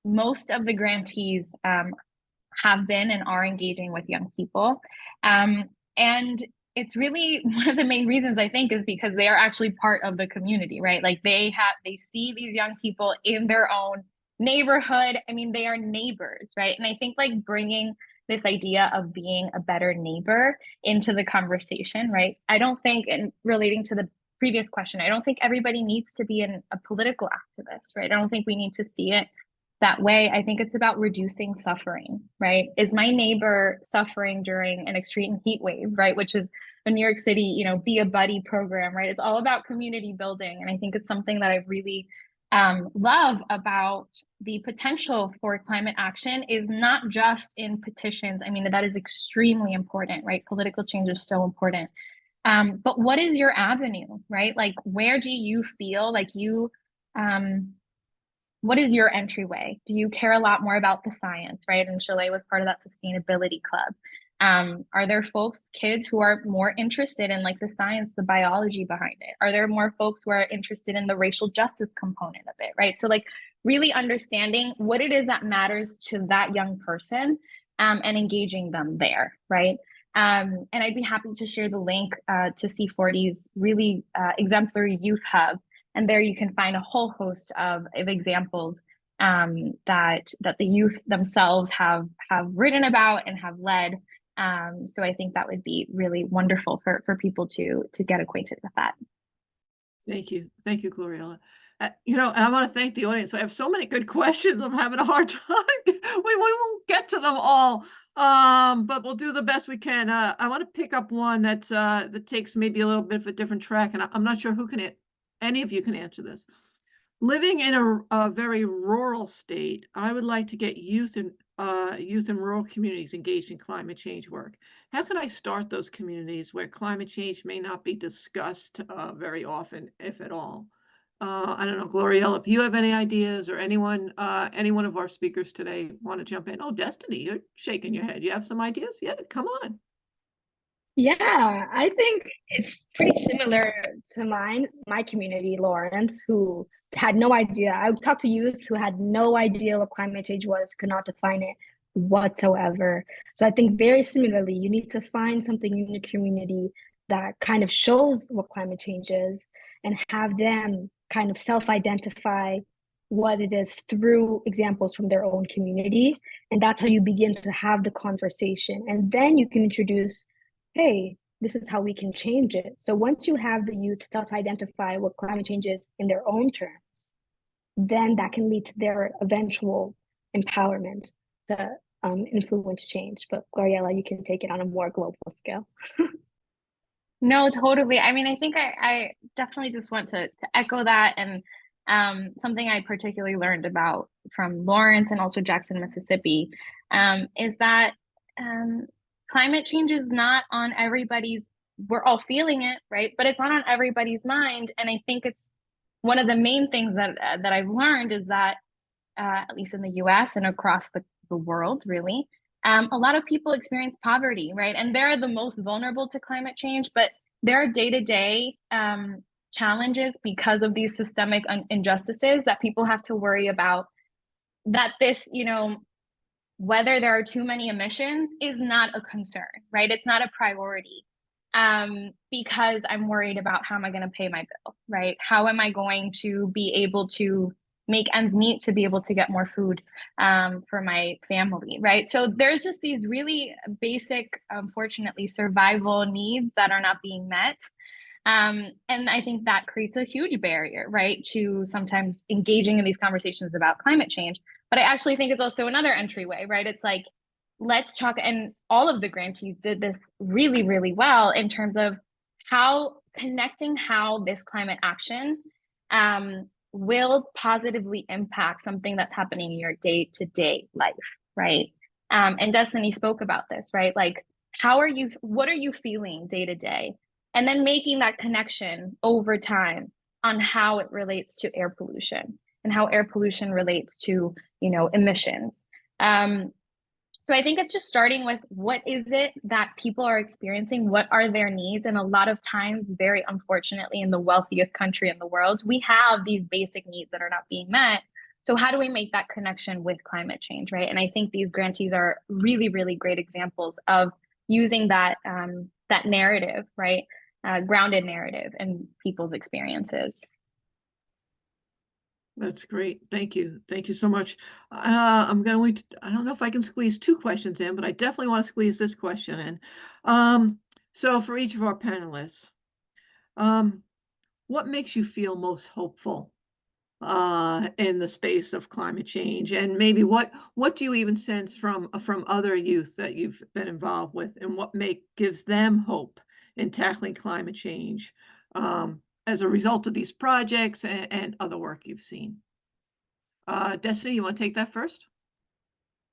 most of the grantees have been and are engaging with young people. And it's really one of the main reasons I think is because they are actually part of the community, right? Like they see these young people in their own neighborhood. I mean, they are neighbors, right? And I think like bringing this idea of being a better neighbor into the conversation, right? I don't think, and relating to the previous question, I don't think everybody needs to be a political activist, right? I don't think we need to see it that way. I think it's about reducing suffering, right? Is my neighbor suffering during an extreme heat wave, right? Which is a New York City, Be a Buddy program, right? It's all about community building. And I think it's something that I really love about the potential for climate action is not just in petitions. I mean, that is extremely important, right? Political change is so important. But what is your avenue, right? Like, where do you feel like you, what is your entryway? Do you care a lot more about the science, right? And Shalay was part of that sustainability club. Are there kids who are more interested in like the science, the biology behind it? Are there more folks who are interested in the racial justice component of it, right? So like really understanding what it is that matters to that young person and engaging them there, right? And I'd be happy to share the link to C40's really exemplary youth hub. And there you can find a whole host of examples that the youth themselves have written about and have led. So I think that would be really wonderful for people to get acquainted with that. Thank you, Gloriella. And I want to thank the audience. I have so many good questions. I'm having a hard time. we won't get to them all, but we'll do the best we can. I want to pick up one that takes maybe a little bit of a different track, and I'm not sure any of you can answer this. Living in a very rural state, I would like to get youth in rural communities engaged in climate change work. How can I start those communities where climate change may not be discussed very often, if at all? I don't know, Gloriella, if you have any ideas, or any one of our speakers today want to jump in. Oh, Destiny, you're shaking your head. You have some ideas? Yeah, come on. Yeah, I think it's pretty similar to my community, Lawrence, who had no idea. I talked to youth who had no idea what climate change was, could not define it whatsoever. So I think very similarly, you need to find something in your community that kind of shows what climate change is and have them kind of self-identify what it is through examples from their own community. And that's how you begin to have the conversation. And then you can introduce, hey, this is how we can change it. So once you have the youth self-identify what climate change is in their own terms, then that can lead to their eventual empowerment to influence change. But Gloriella, you can take it on a more global scale. No, totally. I mean, I think I definitely just want to echo that. And something I particularly learned about from Lawrence and also Jackson, Mississippi, is that climate change is not on everybody's, we're all feeling it, right? But it's not on everybody's mind. And I think it's one of the main things that I've learned is that, at least in the US and across the world, really, a lot of people experience poverty, right? And they're the most vulnerable to climate change, but there are day-to-day challenges because of these systemic injustices that people have to worry about, that this, whether there are too many emissions is not a concern, right? It's not a priority, because I'm worried about how am I going to pay my bill, right? How am I going to be able to make ends meet to be able to get more food for my family, right? So there's just these really basic, unfortunately, survival needs that are not being met. And I think that creates a huge barrier, right, to sometimes engaging in these conversations about climate change. But I actually think it's also another entryway, right? It's like, let's talk, and all of the grantees did this really, really well in terms of how connecting how this climate action will positively impact something that's happening in your day-to-day life, right? And Destiny spoke about this, right? Like, what are you feeling day to day? And then making that connection over time on how it relates to air pollution and how air pollution relates to, emissions. So I think it's just starting with what is it that people are experiencing? What are their needs? And a lot of times, very unfortunately, in the wealthiest country in the world, we have these basic needs that are not being met. So how do we make that connection with climate change, right? And I think these grantees are really, really great examples of using that that narrative, right? Grounded narrative in people's experiences. That's great. Thank you. Thank you so much. I don't know if I can squeeze two questions in, but I definitely want to squeeze this question in. So for each of our panelists, what makes you feel most hopeful in the space of climate change? And maybe what do you even sense from other youth that you've been involved with, and what gives them hope in tackling climate change as a result of these projects and other work you've seen? Destiny, you want to take that first?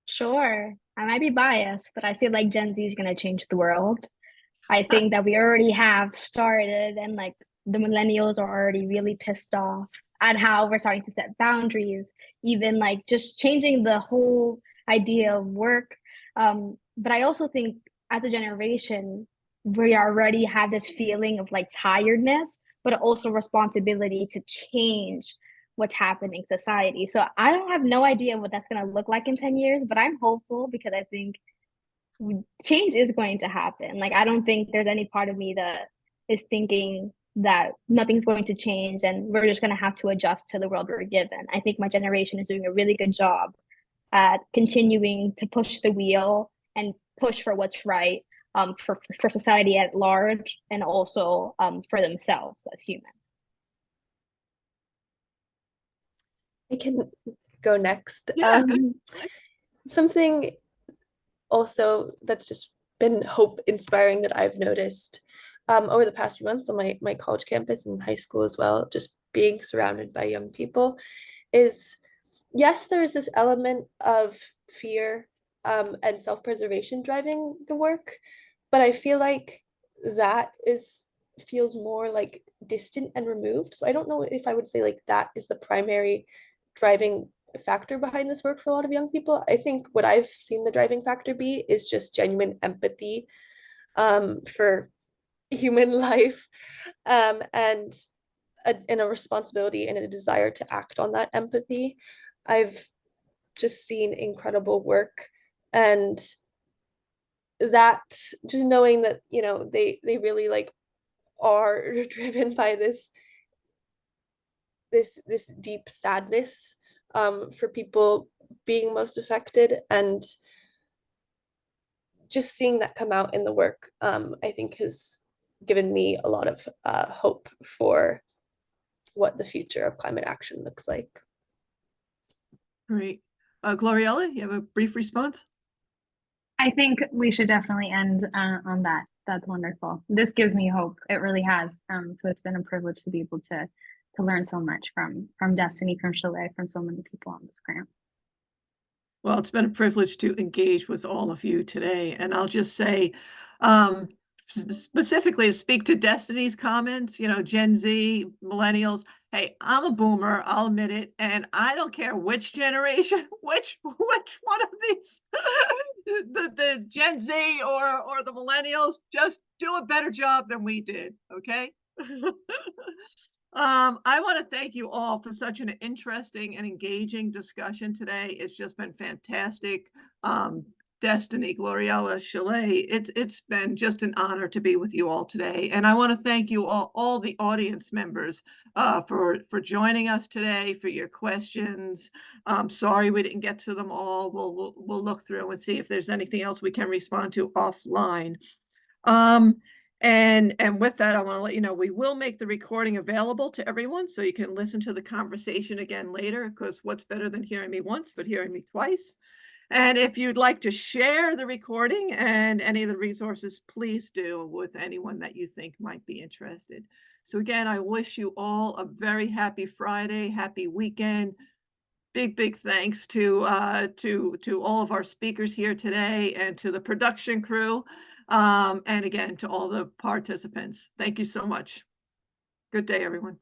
Sure. I might be biased, but I feel like Gen Z is going to change the world. I think that we already have started, and like the millennials are already really pissed off at how we're starting to set boundaries, even like just changing the whole idea of work. But I also think as a generation, we already have this feeling of like tiredness, but also responsibility to change what's happening in society. So I don't have no idea what that's going to look like in 10 years, but I'm hopeful because I think change is going to happen. Like, I don't think there's any part of me that is thinking that nothing's going to change and we're just going to have to adjust to the world we're given. I think my generation is doing a really good job at continuing to push the wheel and push for what's right, for society at large, and also for themselves as humans. I can go next. Yeah. Something also that's just been hope inspiring that I've noticed over the past few months on my college campus and high school as well, just being surrounded by young people, is yes, there's this element of fear and self-preservation driving the work, but I feel like that feels more like distant and removed. So I don't know if I would say like that is the primary driving factor behind this work for a lot of young people. I think what I've seen the driving factor be is just genuine empathy for human life, and a responsibility and a desire to act on that empathy. I've just seen incredible work, and that just knowing that they really like are driven by this deep sadness for people being most affected, and just seeing that come out in the work, I think has given me a lot of hope for what the future of climate action looks like. Great. Gloriella, you have a brief response? I think we should definitely end on that. That's wonderful. This gives me hope. It really has. So it's been a privilege to be able to learn so much from Destiny, from Chalet, from so many people on this grant. Well, it's been a privilege to engage with all of you today. And I'll just say, specifically to speak to Destiny's comments, you know, Gen Z, millennials. Hey, I'm a boomer, I'll admit it, and I don't care which generation, which one of these, the Gen Z or the millennials, just do a better job than we did, okay? I want to thank you all for such an interesting and engaging discussion today. It's just been fantastic. Destiny, Gloriella, Chalet, it's been just an honor to be with you all today. And I want to thank you all the audience members for joining us today, for your questions. Sorry we didn't get to them all. We'll look through and see if there's anything else we can respond to offline. And with that, I want to let you know, we will make the recording available to everyone so you can listen to the conversation again later, because what's better than hearing me once, but hearing me twice. And if you'd like to share the recording and any of the resources, please do with anyone that you think might be interested. So again, I wish you all a very happy Friday, happy weekend. Big thanks to all of our speakers here today and to the production crew. And again, to all the participants. Thank you so much. Good day, everyone.